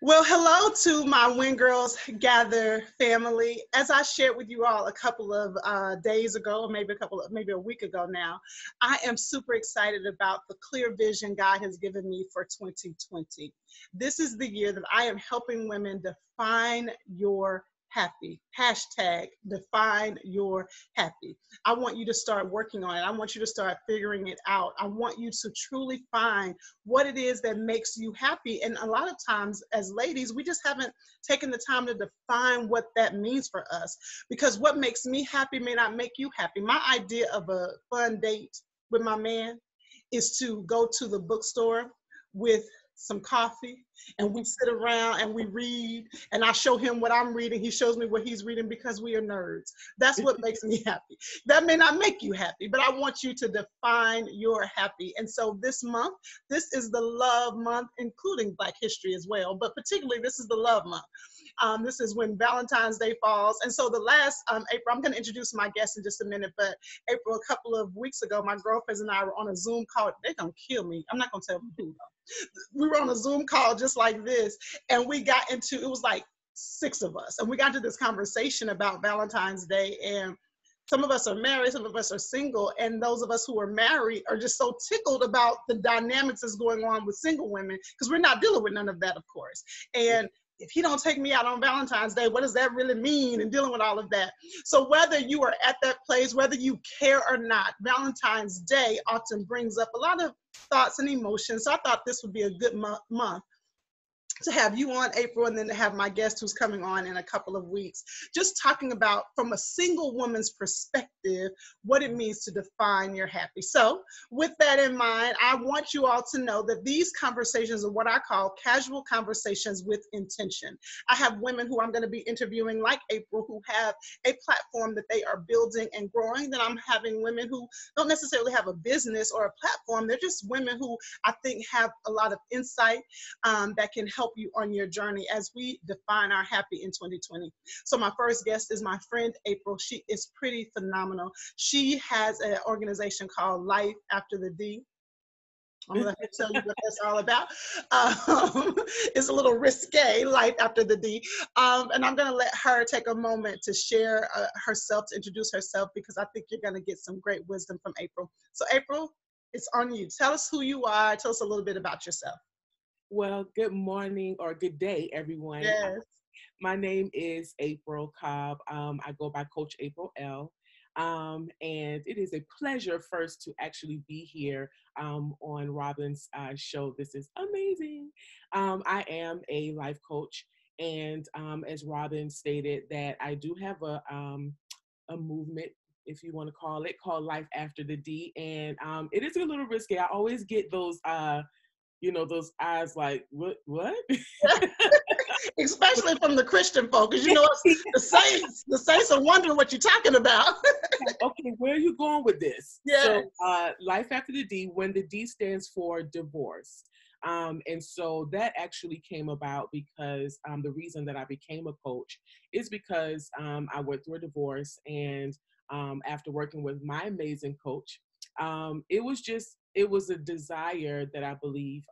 Well, hello to my When Girls Gather family. As I shared with you all a couple of days ago, or maybe a week ago now, I am super excited about the clear vision God has given me for 2020. This is the year that I am helping women define your happy. Hashtag define your happy. I want you to start working on it. I want you to start figuring it out. I want you to truly find what it is that makes you happy. And a lot of times as ladies, we just haven't taken the time to define what that means for us, because what makes me happy may not make you happy. My idea of a fun date with my man is to go to the bookstore with some coffee and we sit around and we read, and I show him what I'm reading, he shows me what he's reading, because we are nerds. That's what makes me happy. That may not make you happy, but I want you to define your happy. And so this month, this is the love month, including Black history as well, but particularly this is the love month. This is when Valentine's Day falls. And so the last April, I'm going to introduce my guest in just a minute, but April, a couple of weeks ago, my girlfriends and I were on a Zoom call. They're going to kill me. I'm not going to tell them who though. We were on a Zoom call just like this, and we got into, it was like six of us, and we got into this conversation about Valentine's Day. And some of us are married, some of us are single, and those of us who are married are just so tickled about the dynamics that's going on with single women, because we're not dealing with none of that, of course. And if he don't take me out on Valentine's Day, what does that really mean? And dealing with all of that. So whether you are at that place, whether you care or not, Valentine's Day often brings up a lot of thoughts and emotions. So I thought this would be a good month to have you on, April, and then to have my guest who's coming on in a couple of weeks, just talking about, from a single woman's perspective, what it means to define your happy. So with that in mind, I want you all to know that these conversations are what I call casual conversations with intention. I have women who I'm going to be interviewing, like April, who have a platform that they are building and growing. Then I'm having women who don't necessarily have a business or a platform. They're just women who I think have a lot of insight that can help you on your journey as we define our happy in 2020. So my first guest is my friend April. She is pretty phenomenal. She has an organization called Life After the D. I'm going to tell you what that's all about. It's a little risque, Life After the D. And I'm going to let her take a moment to share herself, to introduce herself, because I think you're going to get some great wisdom from April. So April, it's on you. Tell us who you are. Tell us a little bit about yourself. Well, good morning or good day, everyone. Yes. My name is April Cobb. I go by Coach April L. And it is a pleasure first to actually be here on Robin's show. This is amazing. I am a life coach. And as Robin stated, that I do have a movement, if you want to call it, called Life After the D. And it is a little risky. I always get those those eyes like, what? Especially from the Christian folk, because you know the saints are wondering what you're talking about. Okay, where are you going with this? Yeah. So Life After the D, when the D stands for divorce. And so that actually came about because the reason that I became a coach is because I went through a divorce, and after working with my amazing coach, it was a desire that I believe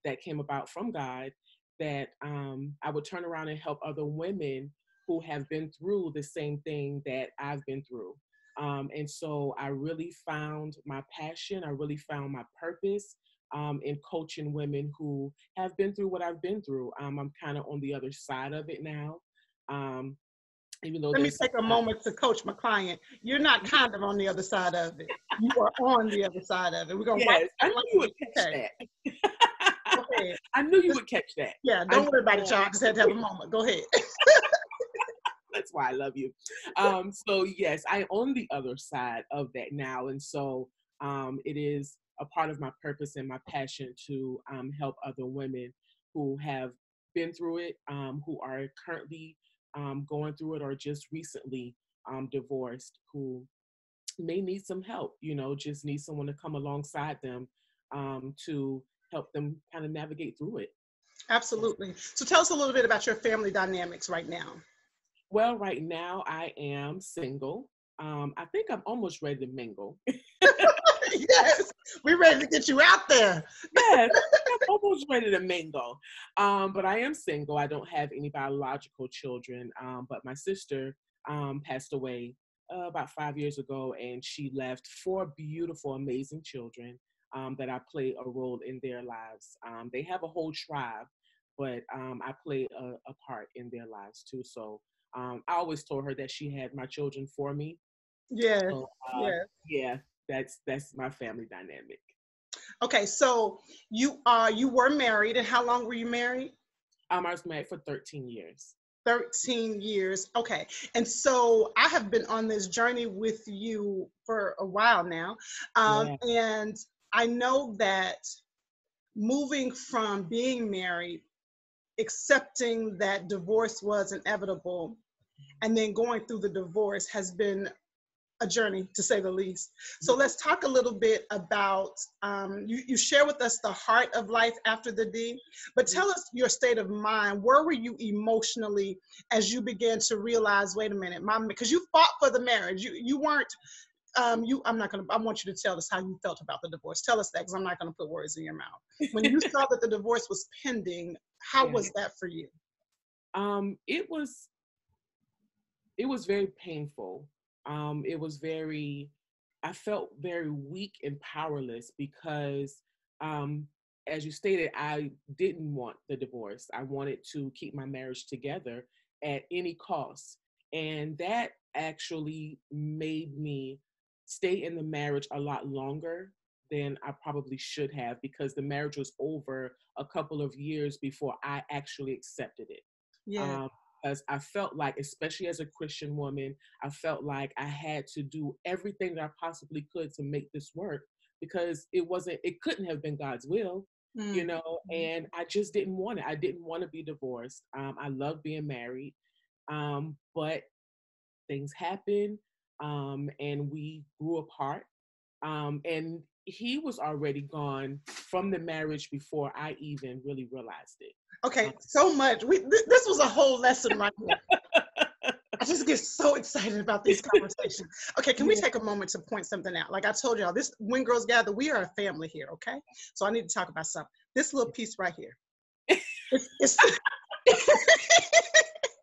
that came about from God, that I would turn around and help other women who have been through the same thing that I've been through. And so I really found my passion. I really found my purpose in coaching women who have been through what I've been through. I'm kind of on the other side of it now. Even though Let me take a moment to coach my client. You're not kind of on the other side of it. You are on the other side of it. We're gonna yes, I knew you would catch that. I knew you would catch that. Yeah, don't worry about it, y'all. I just had to have a moment. Go ahead. That's why I love you. So yes, I'm on the other side of that now, and so it is a part of my purpose and my passion to help other women who have been through it, who are currently going through it, or just recently divorced, who may need some help, just need someone to come alongside them to help them kind of navigate through it. Absolutely. So tell us a little bit about your family dynamics right now. Well, right now I am single. I think I'm almost ready to mingle. Yes. We're ready to get you out there. Yes, I'm almost ready to mingle. But I am single. I don't have any biological children. But my sister passed away about 5 years ago, and she left four beautiful, amazing children that I play a role in their lives. They have a whole tribe, but I play a part in their lives too. So I always told her that she had my children for me. Yes, So yes. yeah, that's my family dynamic. Okay, so you were married, and how long were you married? I was married for 13 years. 13 years. Okay. And so I have been on this journey with you for a while now. Yeah. And I know that moving from being married, accepting that divorce was inevitable, and then going through the divorce has been a journey, to say the least. So let's talk a little bit about, you share with us the heart of life after the D, but tell us your state of mind. Where were you emotionally as you began to realize, wait a minute, mom, because you fought for the marriage. You weren't, I'm not gonna, I want you to tell us how you felt about the divorce. Tell us that, because I'm not gonna put words in your mouth. When you saw that the divorce was pending, how Yeah. was that for you? It was very painful. It was very, I felt very weak and powerless because, um, as you stated, I didn't want the divorce. I wanted to keep my marriage together at any cost. And that actually made me stay in the marriage a lot longer than I probably should have, because the marriage was over a couple of years before I actually accepted it. Yeah, Um, because I felt like, especially as a Christian woman, I felt like I had to do everything that I possibly could to make this work, because it couldn't have been God's will, mm. and I just didn't want it. I didn't want to be divorced. I love being married, but things happened, and we grew apart. And he was already gone from the marriage before I even really realized it. Okay, so much. This was a whole lesson right here. I just get so excited about these conversations. Okay, can we Yeah. take a moment to point something out? Like I told y'all, this When Girls Gather, we are a family here, okay? So I need to talk about something. This little piece right here. It's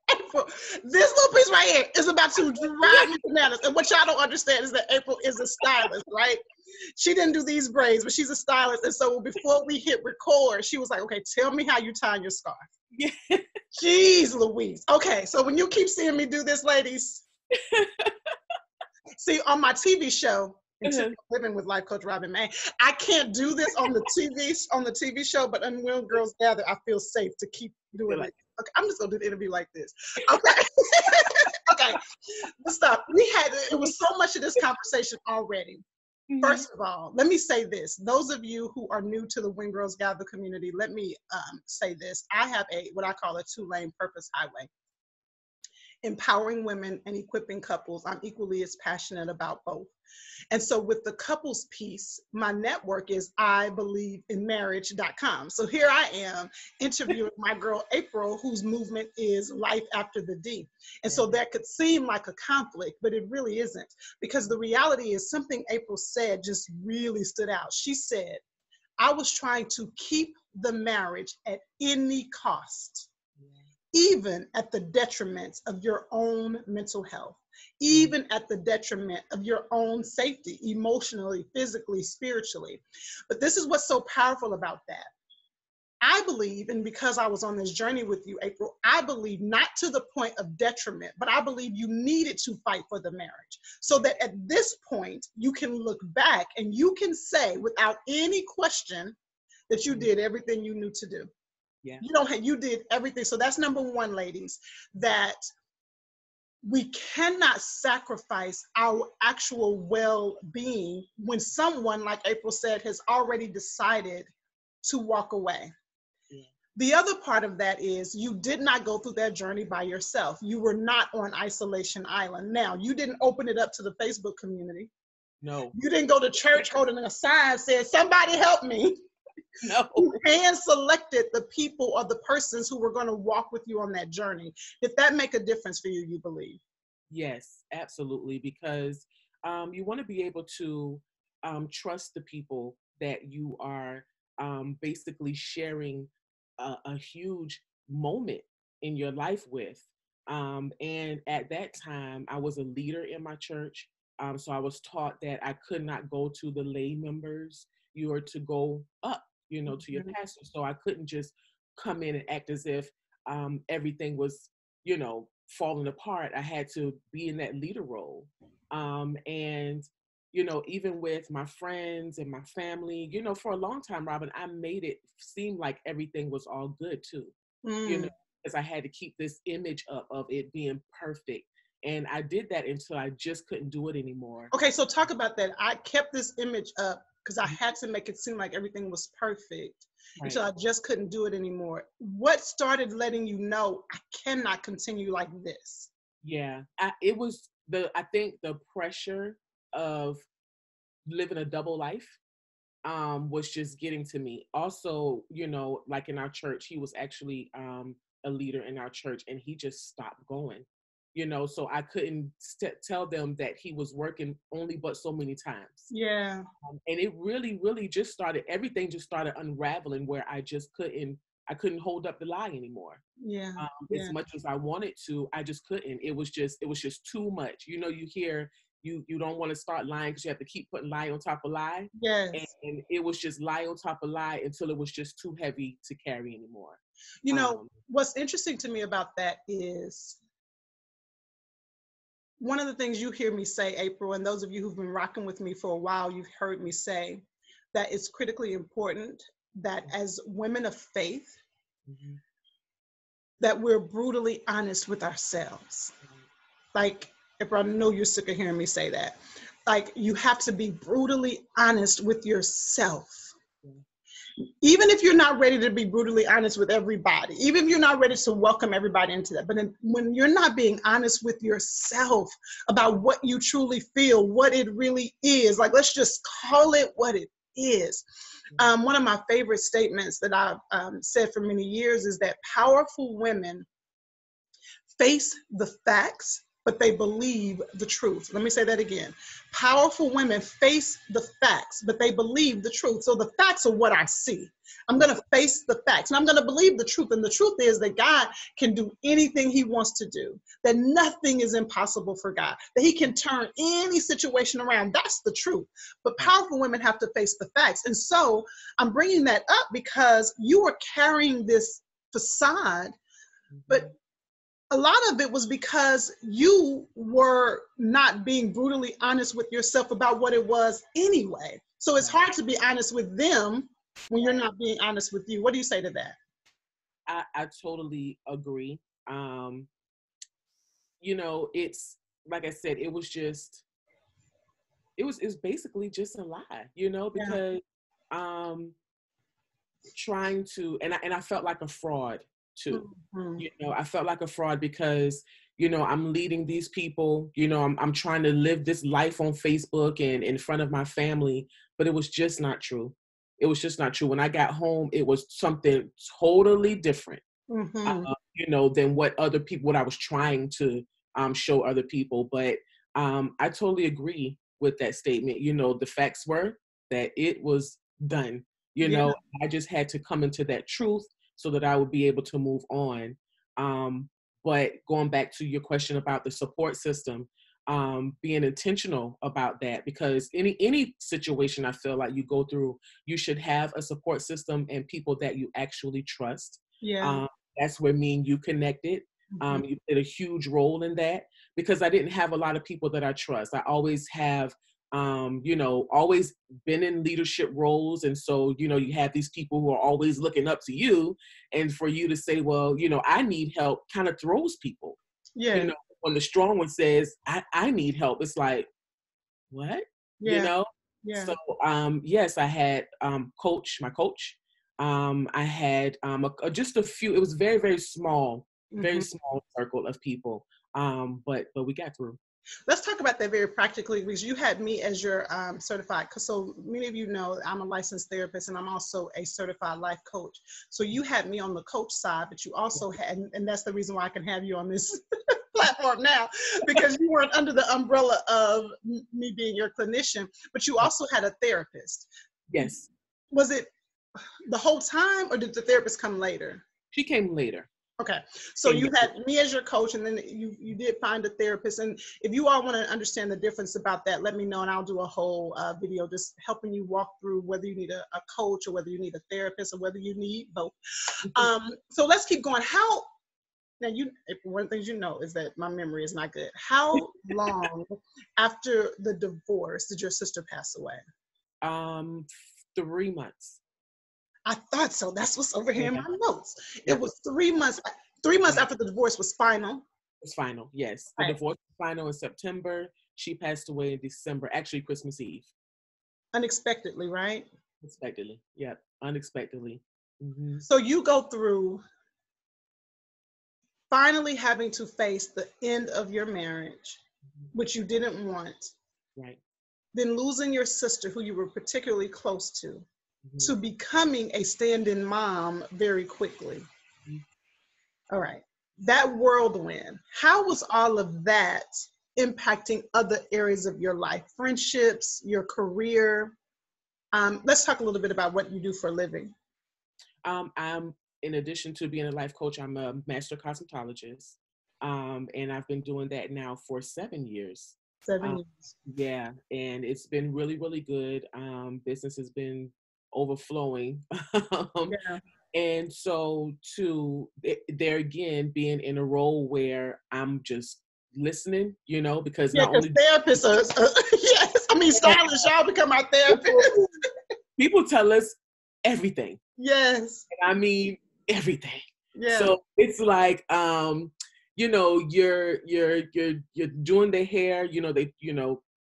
April. This little piece right here is about to drive me bananas. And what y'all don't understand is that April is a stylist, right? She didn't do these braids, but she's a stylist. And so before we hit record, she was like, okay, tell me how you tie your scarf. Yeah. Jeez Louise. Okay, so when you keep seeing me do this, ladies, see on my TV show, Living with Life Coach Robin May, I can't do this on the TV show, but on When Girls Gather, I feel safe to keep doing it. Okay, I'm just gonna do the interview like this. Okay. Okay. Stop. It was so much of this conversation already. Mhm. First of all, let me say this. Those of you who are new to the When Girls Gather community, let me say this. I have what I call a two-lane purpose highway. Empowering women and equipping couples. I'm equally as passionate about both. And so with the couples piece, my network is IBelieveInMarriage.com. So here I am interviewing my girl April, whose movement is Life After the D. And so that could seem like a conflict, but it really isn't, because the reality is something April said just really stood out. She said, I was trying to keep the marriage at any cost, even at the detriment of your own mental health, even at the detriment of your own safety, emotionally, physically, spiritually. But this is what's so powerful about that. I believe, and because I was on this journey with you, April, I believe not to the point of detriment, but I believe you needed to fight for the marriage so that at this point you can look back and you can say without any question that you did everything you knew to do. Yeah. You did everything. So that's number one, ladies, that we cannot sacrifice our actual well-being when someone, like April said, has already decided to walk away. Yeah. The other part of that is you did not go through that journey by yourself. You were not on isolation island. Now, you didn't open it up to the Facebook community. No. You didn't go to church holding a sign saying, somebody help me. No. You hand selected the people or the persons who were going to walk with you on that journey. Did that make a difference for you, you believe? Yes, absolutely. Because you want to be able to trust the people that you are basically sharing a huge moment in your life with. And at that time, I was a leader in my church. So I was taught that I could not go to the lay members. You are to go up, to your Mhm. pastor. So I couldn't just come in and act as if everything was, falling apart. I had to be in that leader role. And even with my friends and my family, for a long time, Robin, I made it seem like everything was all good too, you know, Mm. because I had to keep this image up of it being perfect. And I did that until I just couldn't do it anymore. Okay, so talk about that. I kept this image up because I Mhm. had to make it seem like everything was perfect until Right. I just couldn't do it anymore. What started letting you know I cannot continue like this? Yeah. I think the pressure of living a double life was just getting to me. Also, like in our church, he was actually a leader in our church, and he just stopped going. So I couldn't tell them that he was working only but so many times. Yeah, And it really, really just started. Everything just started unraveling where I couldn't hold up the lie anymore. yeah, As yeah. much as I wanted to, I just couldn't. It was just too much. You hear you don't want to start lying because you have to keep putting lie on top of lie, Yes. and it was just lie on top of lie until it was just too heavy to carry anymore. You know, Um, what's interesting to me about that is one of the things you hear me say, April, and those of you who've been rocking with me for a while, you've heard me say that it's critically important that as women of faith, mhm, that we're brutally honest with ourselves. right, Like, April, I know you're sick of hearing me say that. Like, you have to be brutally honest with yourself. yeah, Even if you're not ready to be brutally honest with everybody, even if you're not ready to welcome everybody into that, but when you're not being honest with yourself about what you truly feel, what it really is, like, let's just call it what it is. yeah, One of my favorite statements that I've said for many years is that powerful women face the facts, but they believe the truth. Let me say that again. Powerful women face the facts, but they believe the truth. So the facts are what I see. I'm going right, to face the facts and I'm going to believe the truth. And the truth is that God can do anything he wants to do, that nothing is impossible for God, that he can turn any situation around. That's the truth. But right, powerful women have to face the facts. And so I'm bringing that up because you are carrying this facade, but mhm, a lot of it was because you were not being brutally honest with yourself about what it was anyway. So it's right, hard to be honest with them when you're right. not being honest with you. What do you say to that? I totally agree. Um, it's like I said, it's basically just a lie, Yeah. because um trying to and I felt like a fraud too. Mhm. I felt like a fraud because I'm leading these people, I'm trying to live this life on Facebook and in front of my family, but it was just not true. It was just not true. When I got home, it was something totally different, Mhm. than what I was trying to show other people. But I totally agree with that statement. The facts were that it was done. Yeah. I just had to come into that truth so that I would be able to move on. Um, but going back to your question about the support system, being intentional about that, because any situation I feel like you go through, you should have a support system and people that you actually trust. Yeah. Um, that's where me and you connected. Mhm. You played a huge role in that because I didn't have a lot of people that I trust. I always have, always been in leadership roles. And so, you have these people who are always looking up to you. And for you to say, well, I need help kind of throws people. You Yeah. know, when the strong one says, I need help, it's like, what? You Yeah. know? Yeah. So yes, I had my coach. I had just a few, it was very, very Mhm. small circle of people. But we got through. Let's talk about that very practically because you had me as your certified. So many of you know I'm a licensed therapist and I'm also a certified life coach. So you had me on the coach side, but you also had, and that's the reason why I can have you on this platform now because you weren't under the umbrella of me being your clinician, but you also had a therapist. Yes. Was it the whole time, or did the therapist come later? She came later. Okay, so you had me as your coach, and then you did find a therapist. And if you all want to understand the difference about that, let me know, and I'll do a whole video just helping you walk through whether you need a coach or whether you need a therapist or whether you need both. So let's keep going. Now, one of the things you know is that my memory is not good. How long after the divorce did your sister pass away? 3 months. I thought so. That's what's over here in my notes. It was 3 months. 3 months after the divorce was final. It was final, yes. The divorce was final in September. She passed away in December, actually Christmas Eve. Unexpectedly, right? Unexpectedly, yep, unexpectedly. Mm-hmm. So you go through finally having to face the end of your marriage, which you didn't want. Right. Then losing your sister, who you were particularly close to becoming a stand-in mom very quickly. All right. That whirlwind, how was all of that impacting other areas of your life, friendships, your career? Let's talk a little bit about what you do for a living. I'm, in addition to being a life coach, I'm a master cosmetologist. And I've been doing that now for 7 years. 7 years. Yeah. And it's been really, really good. Business has been overflowing. Yeah. And so there again, being in a role where I'm just listening, because not only therapists are, yes, I mean, stylists, y'all become our therapists. People tell us everything. Yes. And I mean, everything. Yeah. So it's like, you're doing the hair,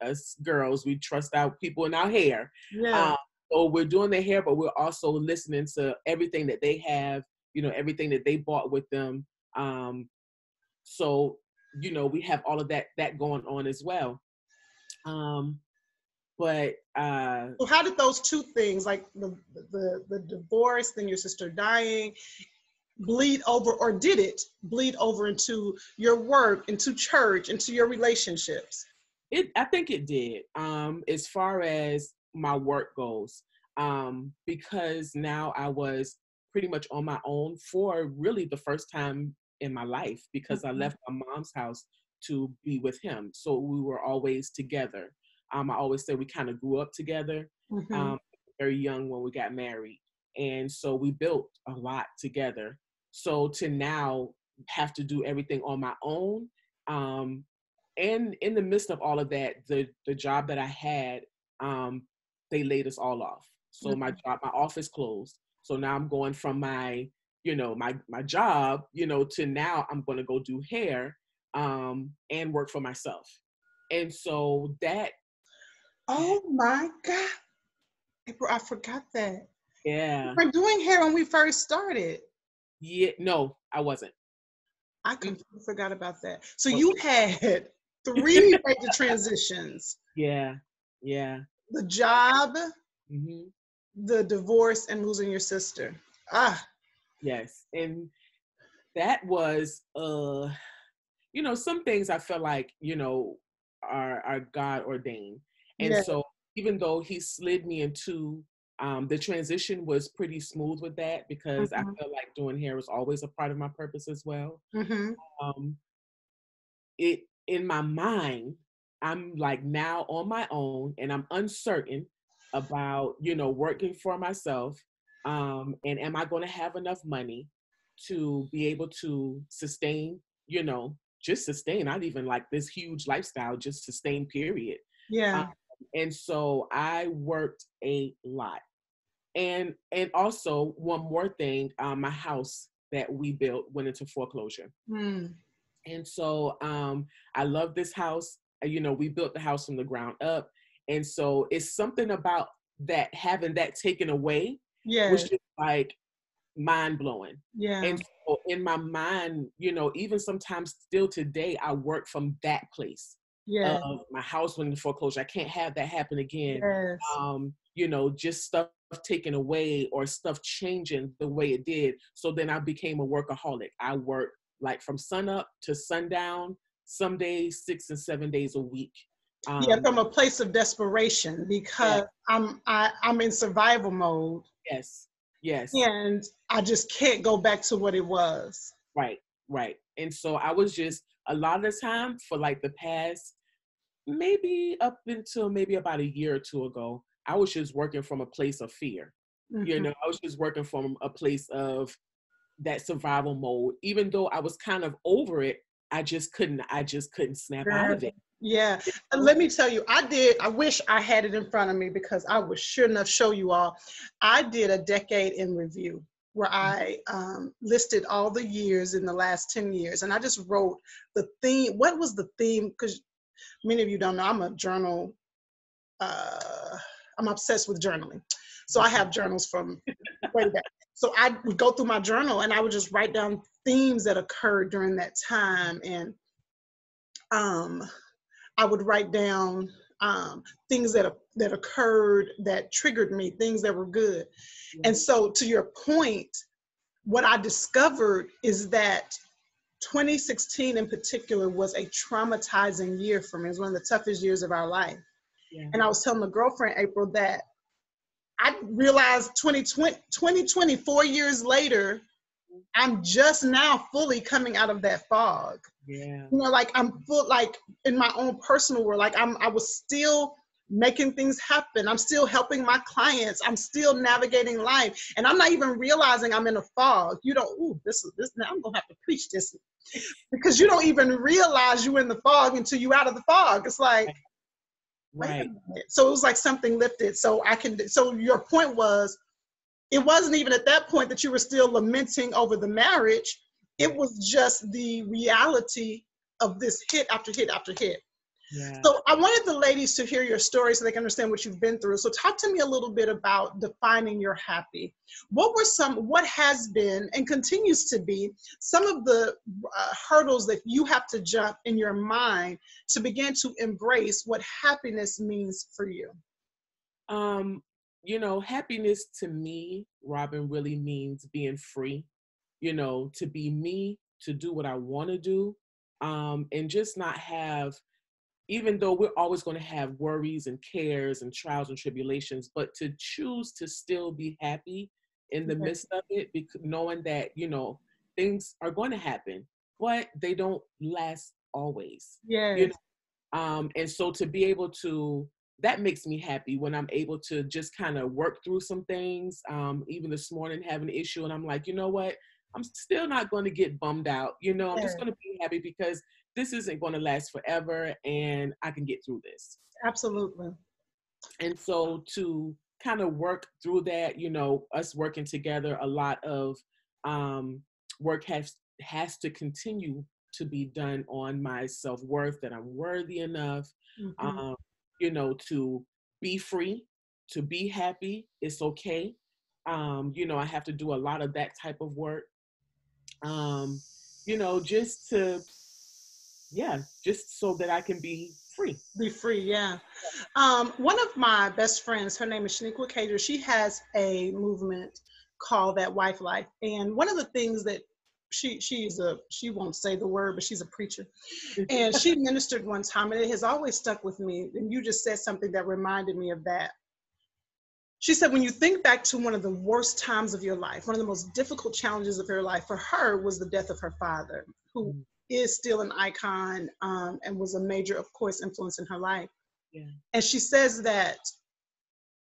us girls, we trust out people in our hair. Yeah. So we're doing their hair, but we're also listening to everything that they have, everything that they bought with them. So, we have all of that going on as well. So how did those two things, like the divorce, then your sister dying, bleed over, or did it bleed over into your work, into church, into your relationships? I think it did. As far as my work goes, because now I was pretty much on my own for really the first time in my life, because I left my mom's house to be with him. So we were always together. I always say we kind of grew up together, very young when we got married. And so we built a lot together. So to now have to do everything on my own, and in the midst of all of that, the job that I had, they laid us all off. So my office closed. So now I'm going from my job, to now I'm going to go do hair, and work for myself. And so that. Oh my God. April, I forgot that. Yeah. You were doing hair when we first started. Yeah. No, I wasn't. I completely forgot about that. So you had 3 major transitions. Yeah. Yeah. The job, the divorce, and losing your sister. Yes. And that was, some things I feel like, are God ordained. And so even though he slid me into, the transition was pretty smooth with that, because I feel like doing hair was always a part of my purpose as well. In my mind, I'm like now on my own, and I'm uncertain about, working for myself. And am I going to have enough money to be able to sustain, just sustain, not even like this huge lifestyle, just sustain, period. Yeah. And so I worked a lot. And also one more thing, my house that we built went into foreclosure. And so I love this house. We built the house from the ground up. And so it's something about that, having that taken away, was just like mind blowing. Yeah. And so in my mind, even sometimes still today, I work from that place. Of my house went into foreclosure. I can't have that happen again. Just stuff taken away or stuff changing the way it did. So then I became a workaholic. I worked like from sun up to sundown, some days 6 and 7 days a week. Yeah, from a place of desperation, Yeah, because I'm in survival mode, yes, yes, and I just can't go back to what it was. right, right. And so I was just a lot of the time for like the past maybe up until maybe about a year or two ago, I was just working from a place of fear. You Mhm. know, I was just working from a place of that survival mode. Even though I was kind of over it, I just couldn't snap out Girl, of it. yeah. You And know? let me tell you, I wish I had it in front of me because I would sure enough show you all. I did a decade in review where I listed all the years in the last 10 years. And I just wrote the theme. What was the theme? Because many of you don't know, uh, I'm obsessed with journaling. So I have journals from way back. So I would go through my journal and I would just write down themes that occurred during that time. And um, I would write down things that occurred that triggered me, things that were good. Yeah, And so, to your point, what I discovered is that 2016 in particular was a traumatizing year for me. It was one of the toughest years of our life. yeah, And I was telling my girlfriend, April, that I realized 2020, 4 years later, I'm just now fully coming out of that fog. yeah, You know, like I'm full, like in my own personal world, like I was still making things happen. I'm still helping my clients. I'm still navigating life. And I'm not even realizing I'm in a fog. You don't, ooh, this now I'm gonna have to preach this because you don't even realize you're in the fog until you out of the fog. It's like, wait a right. minute. So it was like something lifted. So your point was, it wasn't even at that point that you were still lamenting over the marriage. It Right. was just the reality of this hit after hit after hit. Yeah. So I wanted the ladies to hear your story so they can understand what you've been through. So talk to me a little bit about defining your happy. What has been and continues to be some of the hurdles that you have to jump in your mind to begin to embrace what happiness means for you? Um, you know, happiness to me, Robin, really means being free, you know, to be me, to do what I want to do, and just not have, even though we're always going to have worries and cares and trials and tribulations, but to choose to still be happy in the Yes. midst of it, because knowing that, you know, things are going to happen, but they don't last always, you Yes. know. And so to be able to, that makes me happy when I'm able to just kind of work through some things. Even this morning having an issue, and I'm like, you know what? I'm still not going to get bummed out. You know, I'm just Yes. going to be happy because this isn't going to last forever, and I can get through this. Absolutely. And so to kind of work through that, you know, us working together, a lot of work has to continue to be done on my self-worth, that I'm worthy enough, Mhm. um, you know, to be free, to be happy. It's okay. You know, I have to do a lot of that type of work. Um, you know, just to, yeah, just so that I can be free. Be free, yeah. One of my best friends, her name is Shaniqua Cater, she has a movement called That Wife Life. And one of the things that she won't say the word, but she's a preacher. And she ministered one time, and it has always stuck with me. And you just said something that reminded me of that. She said, when you think back to one of the worst times of your life, one of the most difficult challenges of her life, for her was the death of her father, who Mm, is still an icon, and was a major, of course, influence in her life. yeah, And she says that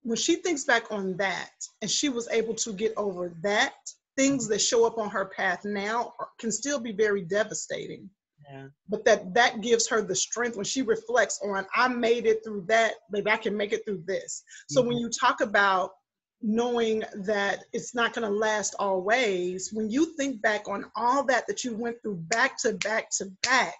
when she thinks back on that and she was able to get over that, things that show up on her path now can still be very devastating. yeah, But that gives her the strength when she reflects on, I made it through that, maybe I can make it through this. So when yeah, you talk about knowing that it's not going to last always, when you think back on all that you went through back to back to back,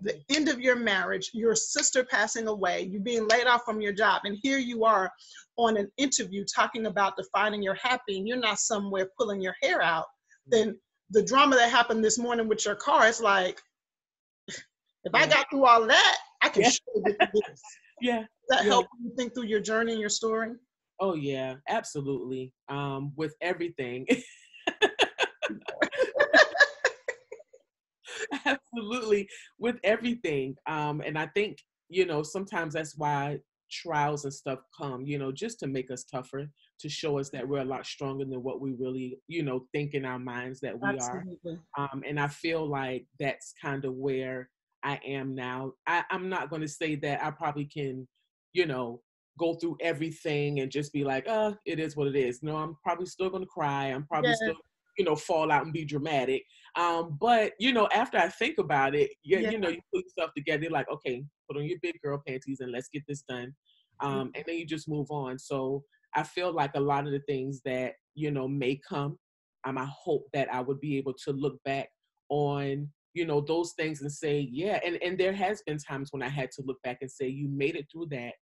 the yeah, end of your marriage, your sister passing away, you being laid off from your job, and here you are on an interview talking about defining your happy, and you're not somewhere pulling your hair out, then the drama that happened this morning with your car, it's like, if I yeah, got through all of that, I can yeah, surely get through this. yeah, Does that yeah. help you think through your journey and your story? Oh yeah, absolutely. With everything. Absolutely, with everything. And I think, sometimes that's why trials and stuff come, just to make us tougher, to show us that we're a lot stronger than what we really, think in our minds that we are. Absolutely. And I feel like that's kind of where I am now. I'm not going to say that I probably can, you know, go through everything and just be like, it is what it is. No, I'm probably still going to cry. I'm probably Yeah. still, fall out and be dramatic. But, after I think about it, Yeah. you put yourself together, you're like, okay, put on your big girl panties and let's get this done. And then you just move on. So I feel like a lot of the things that, may come, I hope that I would be able to look back on, those things and say, yeah. And there has been times when I had to look back and say, you made it through that.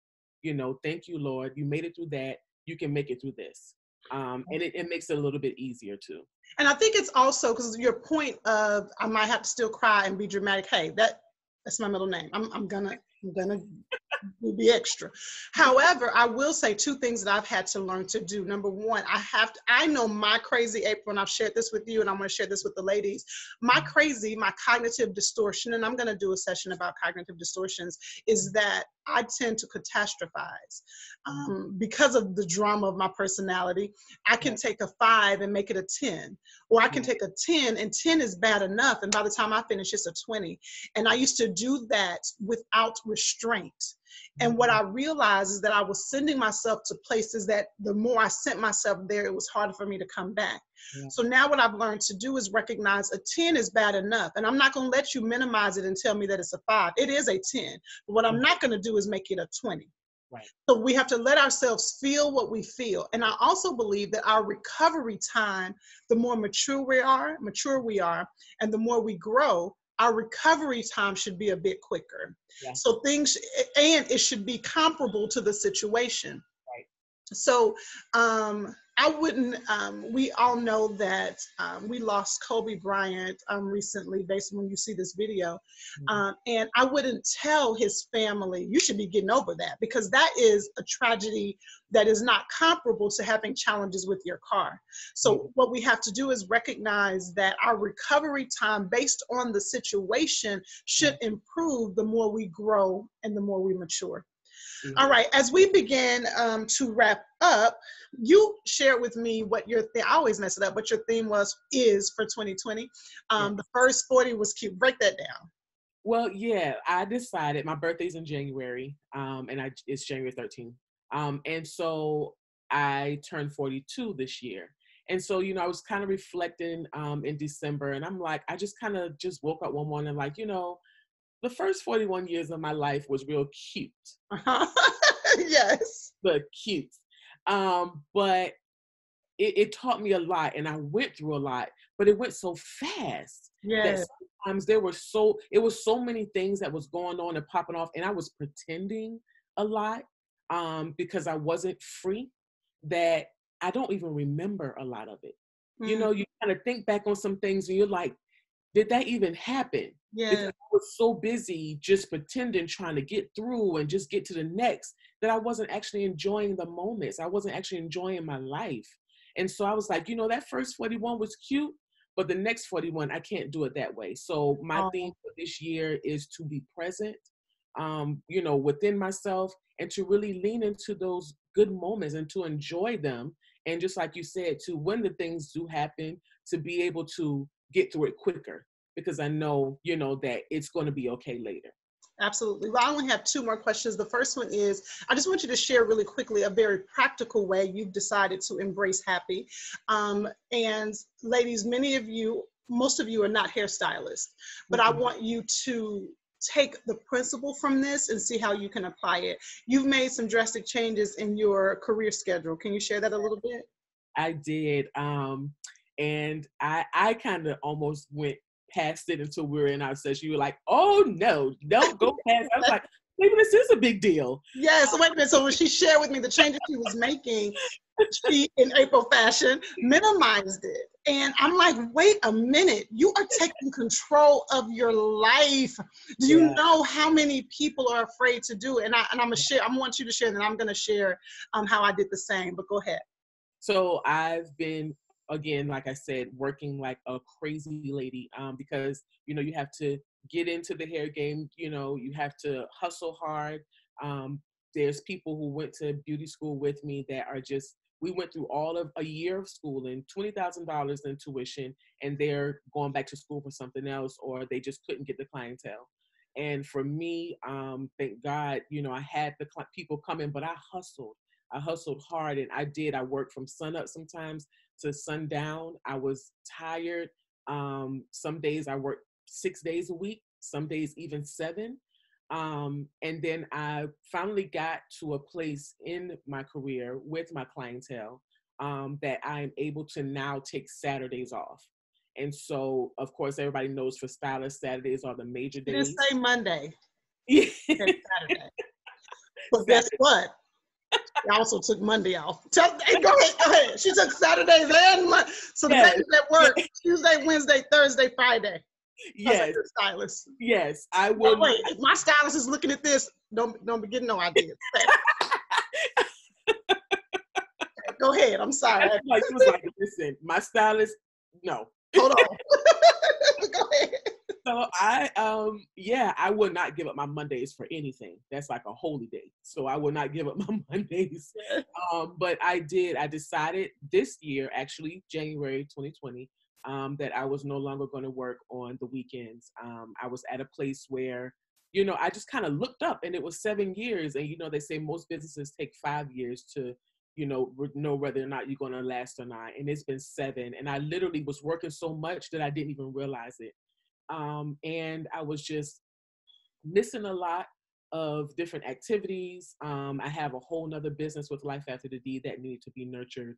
Thank you, Lord. You made it through that. You can make it through this. And it makes it a little bit easier too. And I think it's also because your point of I might have to still cry and be dramatic. Hey, that's my middle name. I'm gonna be extra. However, I will say two things that I've had to learn to do. Number one, I know my crazy April, and I've shared this with you, and I'm going to share this with the ladies. My cognitive distortion, and I'm going to do a session about cognitive distortions, is that I tend to catastrophize. Because of the drama of my personality, I can take a 5 and make it a 10, or I can take a 10 and 10 is bad enough. And by the time I finish, it's a 20. And I used to do that without restraint. And what I realized is that I was sending myself to places that the more I sent myself there, it was harder for me to come back. Yeah. So now what I've learned to do is recognize a 10 is bad enough. And I'm not going to let you minimize it and tell me that it's a 5. It is a 10. But what I'm not going to do is make it a 20. Right. So we have to let ourselves feel what we feel. And I also believe that our recovery time, the more mature we are, and the more we grow, our recovery time should be a bit quicker. Yeah. So and it should be comparable to the situation. Right. So I wouldn't, we all know that we lost Kobe Bryant recently, based on when you see this video. And I wouldn't tell his family, you should be getting over that, because that is a tragedy that is not comparable to having challenges with your car. So what we have to do is recognize that our recovery time based on the situation should improve the more we grow and the more we mature. All right, as we begin to wrap up, you shared with me what your theme, I always mess it up, what your theme is for 2020. The first 40 was cute. Break that down. Well, yeah, I decided, my birthday's in January, and it's January 13th. And so I turned 42 this year. And so, I was kind of reflecting in December, and I'm like, I just kind of just woke up one morning like, the first 41 years of my life was real cute. Yes. But cute. But it taught me a lot, and I went through a lot, but it went so fast. Yes. That sometimes it was so many things that was going on and popping off, and I was pretending a lot because I wasn't free, that I don't even remember a lot of it. You kind of think back on some things and you're like, did that even happen? Yeah. Because I was so busy just pretending, trying to get through and just get to the next, that I wasn't actually enjoying the moments. I wasn't actually enjoying my life. And so I was like, that first 41 was cute, but the next 41, I can't do it that way. So my theme for this year is to be present, within myself, and to really lean into those good moments and to enjoy them. And just like you said, to when the things do happen, to be able to get through it quicker, because I know, that it's going to be okay later. Absolutely. Well, I only have 2 more questions. The first one is, I just want you to share really quickly a very practical way you've decided to embrace happy. And ladies, most of you are not hairstylists, but I want you to take the principle from this and see how you can apply it. You've made some drastic changes in your career schedule. Can you share that a little bit? I did. And I kind of almost went past it until we were in our session. You were like, oh no, don't go past. I was like, maybe this is a big deal. Yeah, so wait a minute. So when she shared with me the changes she was making, she, in April fashion, minimized it. And I'm like, wait a minute, you are taking control of your life. Do you know how many people are afraid to do it? And I'm gonna share, I want you to share, and I'm gonna share how I did the same, but go ahead. So I've been again, like I said, working like a crazy lady, because, you know, you have to get into the hair game, you know, you have to hustle hard. There's people who went to beauty school with me that are just, we went through all of a year of schooling, $20,000 in tuition, and they're going back to school for something else, or they just couldn't get the clientele. And for me, thank God, you know, I had the people come in, but I hustled. I hustled hard, and I worked from sun up sometimes to sundown. I was tired. Some days I worked 6 days a week, some days even 7. And then I finally got to a place in my career with my clientele, that I'm able to now take Saturdays off. And so, of course, everybody knows for stylists, Saturdays are the major You didn't days. say Monday. Yeah. Okay, Saturday. But guess what? I also took Monday off. Hey, go ahead. She took Saturdays and Monday. So the Yes. days that work, Tuesday, Wednesday, Thursday, Friday. Yes. Stylist. Yes. I will. Wait, if my stylist is looking at this, don't be getting no ideas. Go ahead. I'm sorry. Like, he was like, listen, my stylist, no. Hold on. Go ahead. So I would not give up my Mondays for anything. That's like a holy day. So I would not give up my Mondays. But I decided this year, actually, January 2020, that I was no longer going to work on the weekends. I was at a place where, you know, I just kind of looked up, and it was 7 years. And, you know, they say most businesses take 5 years to, you know whether or not you're going to last or not. And it's been 7. And I literally was working so much that I didn't even realize it. And I was just missing a lot of different activities. I have a whole nother business with Life After the D that needed to be nurtured.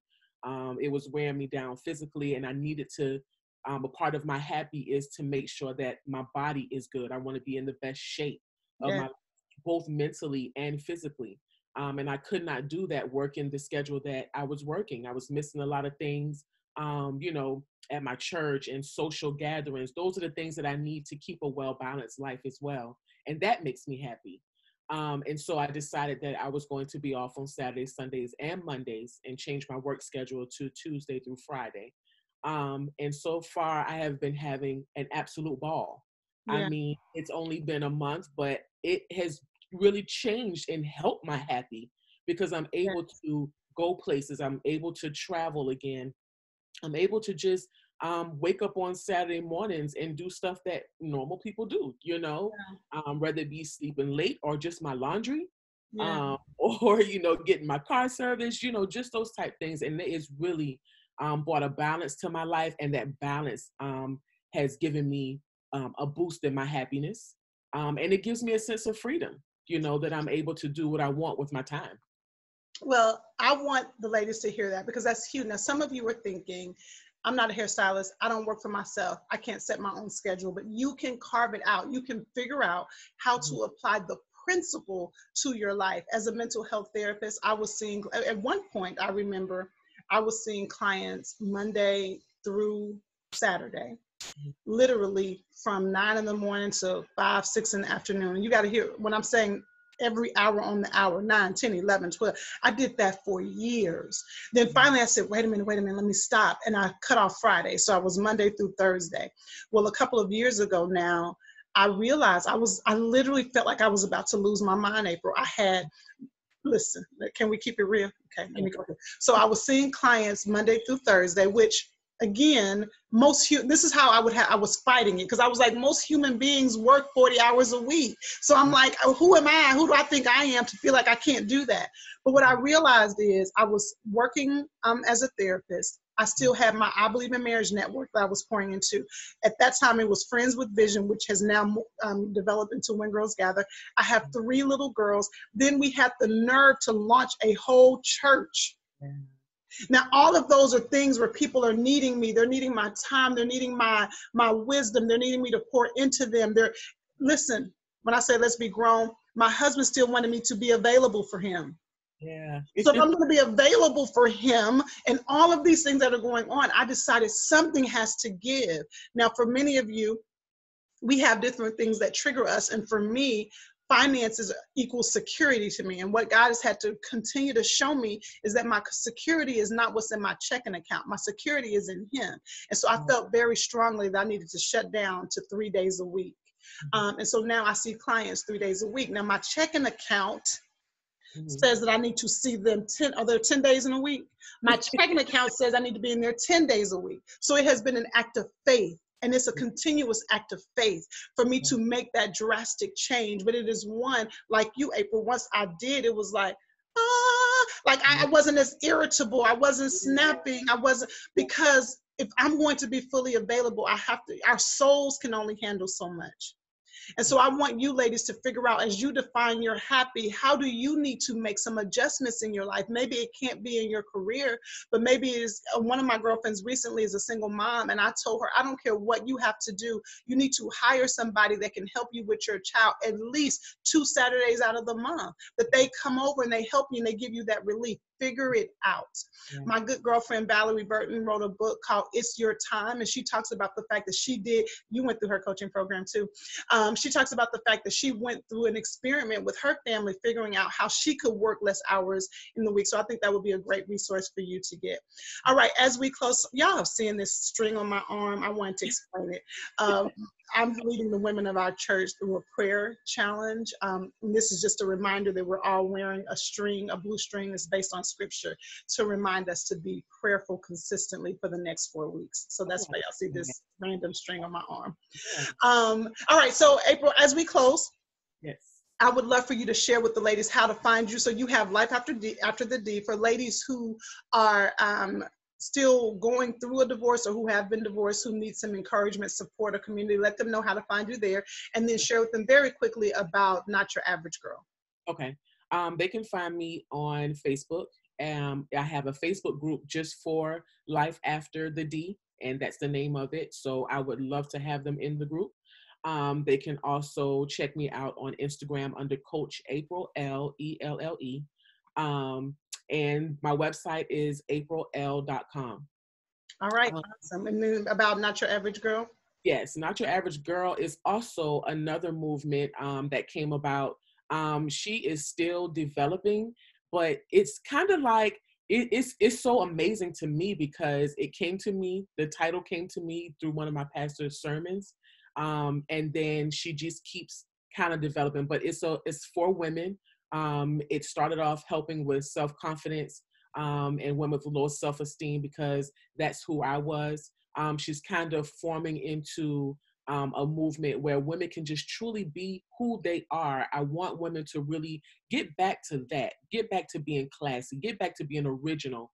It was wearing me down physically, and I needed to, a part of my happy is to make sure that my body is good. I want to be in the best shape of my life, both mentally and physically. And I could not do that working the schedule that I was working. I was missing a lot of things, you know, at my church and social gatherings. Those are the things that I need to keep a well-balanced life as well. And that makes me happy. And so I decided that I was going to be off on Saturdays, Sundays, and Mondays, and change my work schedule to Tuesday through Friday. And so far I have been having an absolute ball. I mean, it's only been a month, but it has really changed and helped my happy, because I'm able to go places. I'm able to travel again. I'm able to just wake up on Saturday mornings and do stuff that normal people do, you know, whether it be sleeping late or just my laundry, or, you know, getting my car service, you know, just those type things. And it's really brought a balance to my life. And that balance has given me a boost in my happiness. And it gives me a sense of freedom, you know, that I'm able to do what I want with my time. Well, I want the ladies to hear that, because that's huge. Now, some of you are thinking, I'm not a hairstylist. I don't work for myself. I can't set my own schedule, but you can carve it out. You can figure out how to apply the principle to your life. As a mental health therapist, I was seeing, at one point, I remember I was seeing clients Monday through Saturday, literally from 9 in the morning to 5, 6 in the afternoon. You got to hear when I'm saying every hour on the hour, 9, 10, 11, 12. I did that for years. Then finally I said, wait a minute, let me stop. And I cut off Friday. So I was Monday through Thursday. Well, a couple of years ago now, I realized I literally felt like I was about to lose my mind, April. Listen, can we keep it real? Okay, let me go here. So I was seeing clients Monday through Thursday, which again, this is how I was fighting it, because I was like, most human beings work 40 hours a week. So I'm like, who am I? Who do I think I am to feel like I can't do that? But what I realized is I was working as a therapist. I still had my I Believe in Marriage network that I was pouring into. At that time, it was Friends with Vision, which has now developed into When Girls Gather. I have 3 little girls. Then we had the nerve to launch a whole church. Now, all of those are things where people are needing me. They're needing my time. They're needing my wisdom. They're needing me to pour into them. Listen, when I say let's be grown, my husband still wanted me to be available for him. Yeah. So if I'm going to be available for him and all of these things that are going on, I decided something has to give. Now, for many of you, we have different things that trigger us. And for me, finances equals security to me. And what God has had to continue to show me is that my security is not what's in my checking account. My security is in Him. And so I felt very strongly that I needed to shut down to 3 days a week. And so now I see clients 3 days a week. Now my checking account says that I need to see them 10 days in a week. My checking account says I need to be in there 10 days a week. So it has been an act of faith. And it's a continuous act of faith for me to make that drastic change. But it is one, like you, April, once I did, it was like, like I wasn't as irritable. I wasn't snapping. I wasn't, because if I'm going to be fully available, I have to, our souls can only handle so much. And so I want you ladies to figure out, as you define your happy, how do you need to make some adjustments in your life? Maybe it can't be in your career, but maybe it is. One of my girlfriends recently is a single mom, and I told her, I don't care what you have to do. You need to hire somebody that can help you with your child at least 2 Saturdays out of the month, that they come over and they help you and they give you that relief. Figure it out. My good girlfriend Valerie Burton wrote a book called It's Your Time, and she talks about the fact that she did, you went through her coaching program too. She talks about the fact that she went through an experiment with her family, figuring out how she could work less hours in the week. So I think that would be a great resource for you to get. All right, as we close, y'all have seen this string on my arm. I wanted to explain it. I'm leading the women of our church through a prayer challenge. And this is just a reminder that we're all wearing a string, a blue string that's based on scripture, to remind us to be prayerful consistently for the next 4 weeks. So that's why y'all see this random string on my arm. All right, so April, as we close, I would love for you to share with the ladies how to find you. So you have Life After the D for ladies who are still going through a divorce or who have been divorced, who need some encouragement, support, or community. Let them know how to find you there, and then share with them very quickly about Not Your Average Girl. Okay. They can find me on Facebook. I have a Facebook group just for Life After the D, and that's the name of it. So I would love to have them in the group. They can also check me out on Instagram under Coach April L-E-L-L-E. And my website is april.com. All right, awesome. And then about Not Your Average Girl? Yes, Not Your Average Girl is also another movement that came about. She is still developing, but it's kind of like, it's so amazing to me because it came to me, the title came to me through one of my pastor's sermons. And then she just keeps kind of developing, but it's for women. It started off helping with self-confidence and women with low self-esteem, because that's who I was. She's kind of forming into a movement where women can just truly be who they are. I want women to really get back to that, get back to being classy, get back to being original.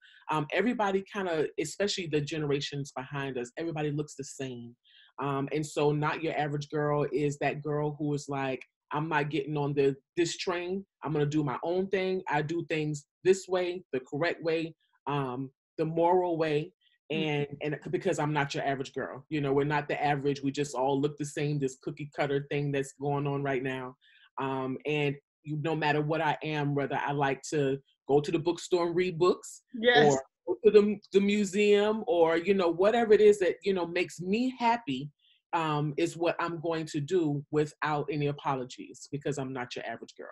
Everybody kind of, especially the generations behind us, everybody looks the same. And so Not Your Average Girl is that girl who is like, I'm not getting on this train. I'm going to do my own thing. I do things this way, the correct way, the moral way. And because I'm not your average girl, you know, we're not the average. We just all look the same, this cookie cutter thing that's going on right now. And no matter what I am, whether I like to go to the bookstore and read books, or go to the museum, or, you know, whatever it is that, you know, makes me happy, is what I'm going to do without any apologies, because I'm not your average girl.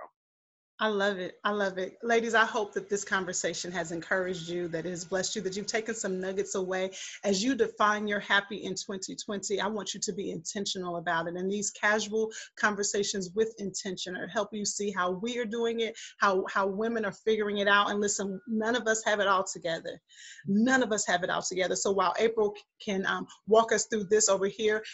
I love it. I love it. Ladies, I hope that this conversation has encouraged you, that it has blessed you, that you've taken some nuggets away. As you define your happy in 2020, I want you to be intentional about it. And these casual conversations with intention are helping you see how we are doing it, how women are figuring it out. And listen, none of us have it all together. None of us have it all together. So while April can walk us through this over here,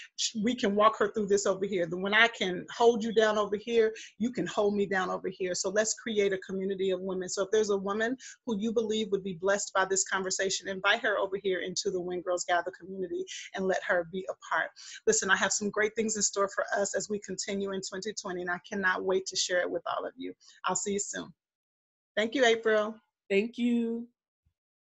we can walk her through this over here. Then when I can hold you down over here, you can hold me down over here. So let's create a community of women. So if there's a woman who you believe would be blessed by this conversation, invite her over here into the When Girls Gather community and let her be a part. Listen, I have some great things in store for us as we continue in 2020, and I cannot wait to share it with all of you. I'll see you soon. Thank you, April. Thank you.